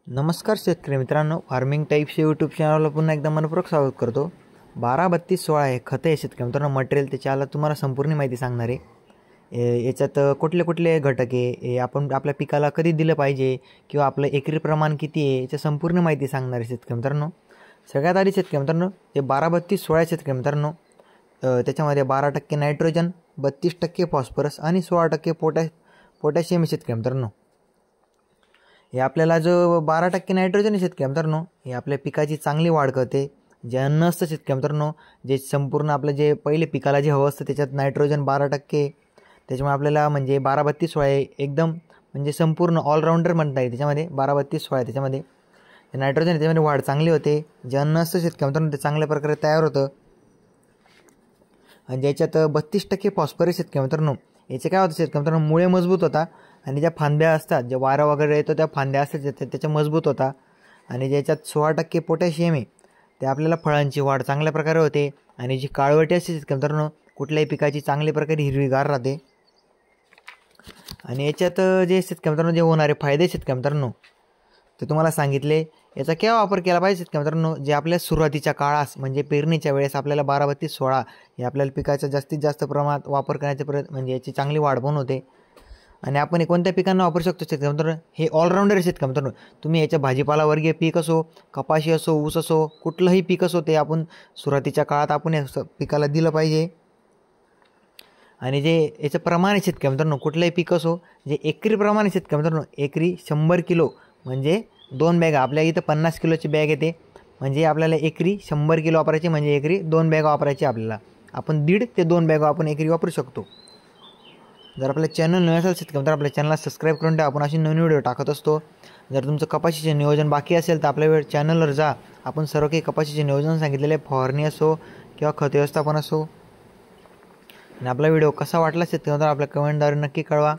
नमस्कार शेतकरी मित्रांनो, फार्मिंग टाईप्स यूट्यूब चॅनलला पुन्हा एकदा मनपूर्वक स्वागत करतो। 12-32-16 हे खते आहे शेतकरी मित्रांनो, मटेरियल त्याच्याला तुम्हाला संपूर्ण माहिती सांगणार आहे। याच्यात कुठले कुठले घटक आहे, हे आपण आपल्या पिकाला कधी दिलं पाहिजे किंवा आपलं एकरी प्रमाण किती आहे याची संपूर्ण माहिती सांगणार आहे शेतकरी मित्रांनो। सगळ्यात आधी शेतकरी मित्रांनो, हे 12-32-16 शेतकरी मित्रांनो, त्याच्यामध्ये 12% नायट्रोजन, 32% फॉस्फरस आणि 16% पोटॅशियम शेतकरी मित्रांनो। हे आपल्याला जो 12% नायट्रोजन आहे शेतकरी मित्रांनो, हे आपल्या पिकाची चांगली वाढ करते। जे अन्न असतं शेतकरी मित्रांनो, जे संपूर्ण आपलं जे पहिले पिकाला जे हवं असतं त्याच्यात नायट्रोजन 12%, त्याच्यामुळे आपल्याला म्हणजे 12-32-16 एकदम म्हणजे संपूर्ण ऑलराऊंडर म्हणता येईल। त्याच्यामध्ये 12-32-16 त्याच्यामध्ये नायट्रोजन त्याच्यामध्ये वाढ चांगली होते। जे अन्न असतं शेतकरी मित्रांनो ते चांगल्या प्रकारे तयार होतं। आणि ज्याच्यात 32% फॉस्फरस शेतकरी मित्रांनो, याचे काय होतं शेतकरी मित्रांनो, मुळे मजबूत होता आणि ज्या फांद्या असतात, जे वारा वगैरे येतो त्या फांद्या असतात त्याच्या मजबूत होता। आणि ज्याच्यात 16% पोटॅशियम आहे, ते आपल्याला फळांची वाढ चांगल्या प्रकारे होते। आणि जी काळवटी असते शेतकरी मित्रांनो, कुठल्याही पिकाची चांगल्या प्रकारे हिरवीगार राहते। आणि याच्यात जे शेतकरी मित्रांनो जे होणारे फायदे शेतकरी मित्रांनो ते तुम्हाला सांगितले। याचा केव्हा वापर केला पाहिजे शेतकरी मित्रांनो, जे आपल्या सुरुवातीच्या काळास म्हणजे पेरणीच्या वेळेस आपल्याला 12-32-16 हे आपल्याला पिकाचा जास्तीत जास्त प्रमाणात वापर करण्याचे प्रयत्न म्हणजे याची चांगली वाढ पण होते। आणि आपण कोणत्या पिकांना वापरू शकतो शेतकरी मित्रांनो, हे ऑलराऊंडर शेतकरी मित्रांनो। तुम्ही याच्या भाजीपाला वर्गीय पीक असो, कपाशी असो, ऊस असो, कुठलंही पीक असो, ते आपण सुरुवातीच्या काळात आपण या पिकाला दिलं पाहिजे। आणि जे याचं प्रमाण आहे शेतकरी मित्रांनो, कुठलंही पीक असो, जे एकरी प्रमाण आहे शेतकरी मित्रांनो, एकरी 100 किलो म्हणजे 2 बॅगा। आपल्या इथं 50 किलोची बॅग येते, म्हणजे आपल्याला एकरी 100 किलो वापरायची, म्हणजे एकरी 2 बॅगा वापरायची आपल्याला। आपण 1.5 ते 2 बॅगा आपण एकरी वापरू शकतो। जर आपल्या चॅनल नवीन असेल शेतकरी मित्रांनो, आपल्या चॅनलला सबस्क्राईब करून ठेवा, आपण अशी नवीन व्हिडिओ टाकत असतो। जर तुमचं कपाशीचे नियोजन बाकी असेल तर आपल्या चॅनलवर जा, आपण सर्व काही कपाशीचे नियोजन सांगितलेले, फवारणी असो किंवा खत व्यवस्थापन असो। आणि आपला व्हिडिओ कसा वाटला शेतकरी मित्रांनो आपल्या कमेंटद्वारे नक्की कळवा।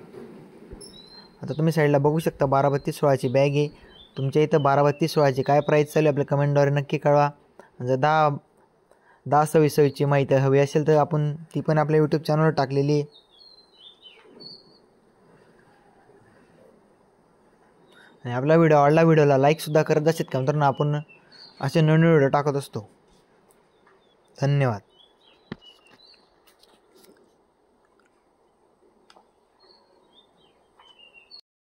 आता तुम्ही साईडला बघू शकता 12-32-16ची बॅग आहे। तुमच्या इथं 12-32-16ची काय प्राईस चालू आहे आपल्या कमेंटद्वारे नक्की कळवा। जर 10-26-26ची माहिती हवी असेल तर आपण ती पण आपल्या यूट्यूब चॅनलवर टाकलेली आहे। आणि आपला व्हिडिओ आवडला, व्हिडिओला लाईकसुद्धा करत जा शेतकरी मित्रांनो, आपण असे नवीन व्हिडिओ टाकत असतो। धन्यवाद।